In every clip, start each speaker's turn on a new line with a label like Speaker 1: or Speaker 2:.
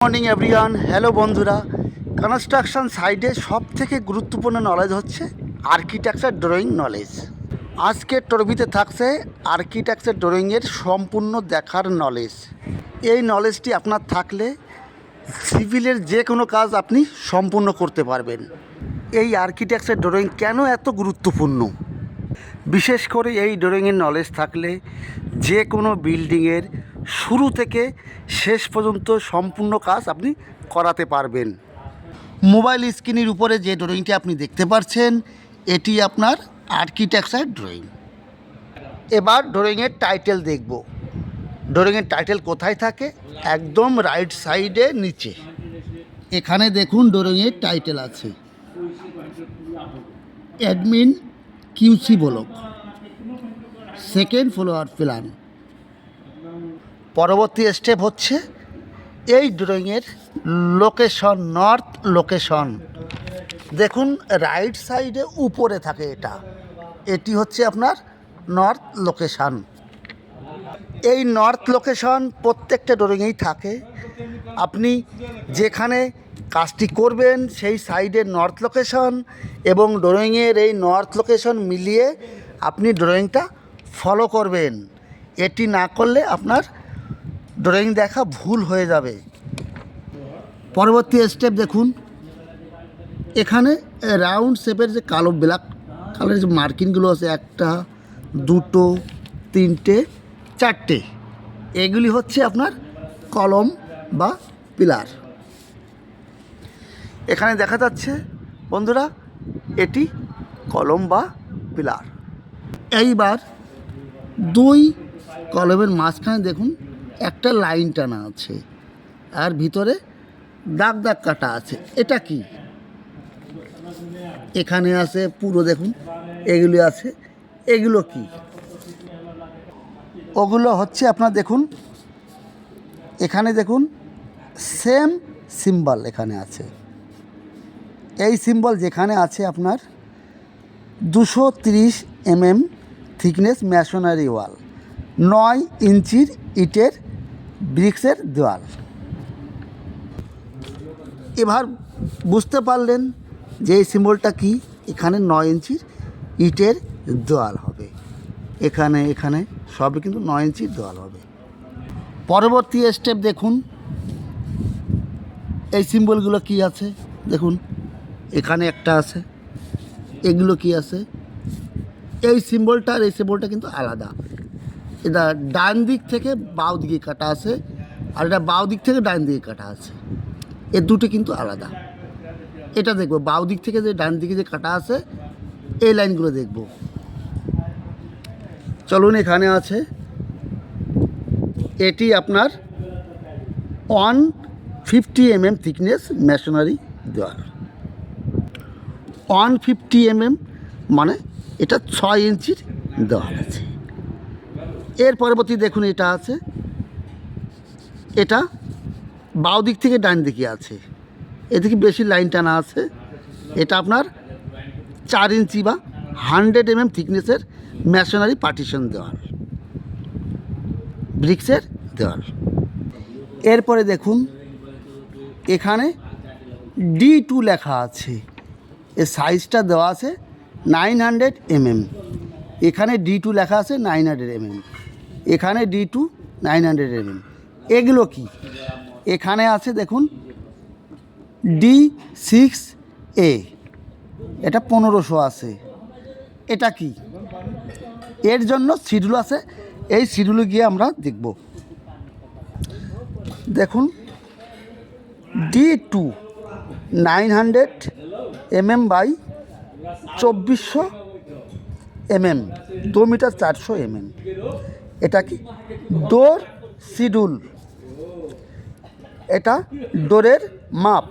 Speaker 1: Morning everyone, hello বন্ধুরা। Construction সাইডে সব থেকে গুরুত্বপূর্ণ নলেজ হচ্ছে আর্কিটেকচার ড্রয়িং নলেজ। আজকের টপিতে থাকছে আর্কিটেকচার ড্রয়িংয়ের সম্পূর্ণ দেখার নলেজ। এই নলেজটি আপনার থাকলে সিভিলের যে কোনো কাজ আপনি সম্পূর্ণ করতে পারবেন। এই আর্কিটেকচার ড্রয়িং কেন এত গুরুত্বপূর্ণ? বিশেষ করে এই ড্রয়িংয়ের নলেজ থাকলে যে কোনো বিল্ডিংয়ের শুরু থেকে শেষ পর্যন্ত সম্পূর্ণ কাজ আপনি করাতে পারবেন। মোবাইল স্ক্রিনের উপরে যে ড্রয়িংটি আপনি দেখতে পাচ্ছেন, এটি আপনার আর্কিটেকচার ড্রয়িং। এবার ড্রয়িংয়ের টাইটেল দেখব। ড্রয়িংয়ের টাইটেল কোথায় থাকে? একদম রাইট সাইডে নিচে। এখানে দেখুন ড্রয়িংয়ের টাইটেল আছে admin QC block, second floor plan. পরবর্তী স্টেপ হচ্ছে এই ড্রয়িংয়ের লোকেশন, নর্থ লোকেশন। দেখুন রাইট সাইডে উপরে থাকে এটি হচ্ছে আপনার নর্থ লোকেশন। এই নর্থ লোকেশন প্রত্যেকটা ড্রয়িংয়েই থাকে। আপনি যেখানে কাজটি করবেন সেই সাইডের নর্থ লোকেশন এবং ড্রয়িংয়ের এই নর্থ লোকেশন মিলিয়ে আপনি ড্রয়িংটা ফলো করবেন। এটি না করলে আপনার ড্রয়িং দেখা ভুল হয়ে যাবে। পরবর্তী স্টেপ দেখুন, এখানে রাউন্ড শেপের যে কালো ব্ল্যাক কালারের যে মার্কিংগুলো আছে, 1 2 3 4, এগুলি হচ্ছে আপনার কলম বা পিলার। এখানে দেখা যাচ্ছে বন্ধুরা, এটি কলম বা পিলার। এইবার 2 কলমের মাঝখানে দেখুন একটা লাইন টানা আছে আর ভিতরে দাগ দাগ কাটা আছে। এটা কি? এখানে আছে পুরো দেখুন এগুলি আছে। এগুলো কি? ওগুলো হচ্ছে আপনার দেখুন, এখানে দেখুন সেম সিম্বল এখানে আছে। এই সিম্বল যেখানে আছে আপনার 230 mm থিকনেস ম্যাসোনারি ওয়াল, 9 ইঞ্চির ইটের ব্রিক্সের দেওয়াল। এবার বুঝতে পারলেন যে এই সিম্বলটা কি? এখানে 9 ইঞ্চির ইটের দেওয়াল হবে। এখানে এখানে সবই কিন্তু 9 ইঞ্চির দেওয়াল হবে। পরবর্তী স্টেপ দেখুন, এই সিম্বলগুলো কি আছে দেখুন। এখানে একটা আছে। এগুলো কি আছে? এই সিম্বলটা আর এই সিম্বলটা কিন্তু আলাদা। এটা ডান দিক থেকে বাঁ দিকে কাটা আছে আর এটা বাঁ দিক থেকে ডান দিকে কাটা আছে। এ দুটো কিন্তু আলাদা। এটা দেখব বাঁ দিক থেকে যে ডান দিকে যে কাটা আছে, এই লাইনগুলো দেখব। চলুন, এখানে আছে এটি আপনার 150 mm থিকনেস ম্যাসোনারি দেওয়াল। 150 mm মানে এটা 6 ইঞ্চির দেওয়াল আছে। এর পরবর্তী দেখুন এটা আছে, এটা বাঁ দিক থেকে ডান দিকে আছে। এদিকে বেশি লাইন টানা আছে। এটা আপনার 4 ইঞ্চি বা 100 mm থিকনেসের ম্যাসোনারি পার্টিশন দেওয়াল, ব্রিক্সের দেওয়াল। এরপরে দেখুন এখানে D2 লেখা আছে। এর সাইজটা দেওয়া আছে 900 mm। এখানে D2 লেখা আছে 900 mm। এখানে D2 900 mm। এগুলো কি? এখানে আছে দেখুন D6A, এটা 1500 আছে। এটা কি? এর জন্য শিডিউল আছে। এই শিডিউলে গিয়ে আমরা দেখব। দেখুন D2 900 mm by 2400 mm, 2 metre 400 mm। এটা কি? Door schedule. এটা ডোরের মাপ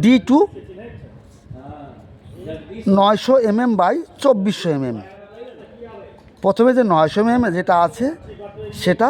Speaker 1: D2 900 mm বাই 2400 mm। প্রথমে যে 900 mm যেটা আছে সেটা